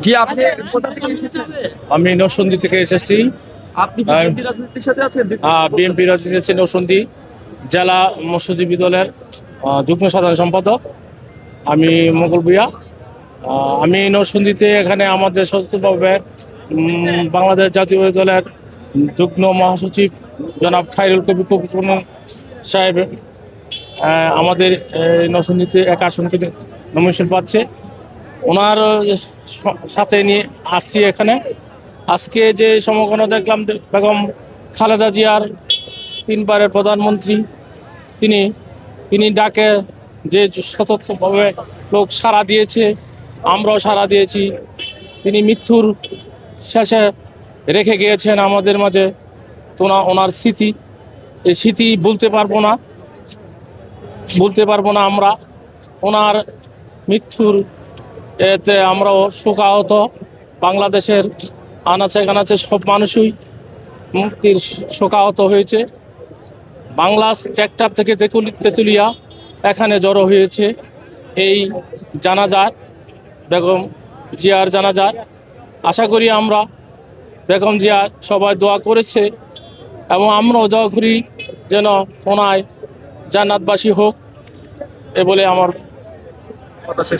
জি, আপনি কোথা থেকে এসেছেন? আমি নরসিংদী থেকে এসেছি। আপনি কি বিএনপি রাজনীতির সাথে আছেন? বিএনপি রাজনীতি আছি নরসিংদী জেলা মৎস্যজীবী দলের যুগ্ম সাধারণ সম্পাদক। আমি মঙ্গল ভূঁইয়া। আমি নরসিংদীতে এখানে আমাদের সচেতনভাবে বাংলাদেশ জাতীয় দলের যুগ্ম মহাসচিব জনাব খায়রুল কবির খোকন সাহেব আমাদের নরসিংদীতে এক আসন থেকে নমিনেশন পাচ্ছে। ওনার সাথে নিয়ে আসছি এখানে। আজকে যে সমগ্র দেখলাম বেগম খালেদা জিয়ার 3বারের প্রধানমন্ত্রী, তিনি তিনি ডাকে যে স্বতন্ত্রভাবে লোক সাড়া দিয়েছে, আমরাও সাড়া দিয়েছি। তিনি মৃত্যুর শেষে রেখে গিয়েছেন আমাদের মাঝে তো ওনার স্মৃতি, এই স্মৃতি বলতে পারবো না আমরা। ওনার মৃত্যুর এতে আমরাও শোকাহত। বাংলাদেশের আনাচে কানাচে সব মানুষই মুক্তির শোকাহত হয়েছে। বাংলা ট্র্যাক্টর থেকে তেঁতুলিয়া এখানে জড়ো হয়েছে এই জানাজার, বেগম জিয়ার জানাজার। আশা করি আমরা বেগম জিয়া সবাই দোয়া করেছে এবং আমরাও দোয়া করি যেন ওনায় জান্নাতবাসী হোক, এ বলে আমার কথা শেষ।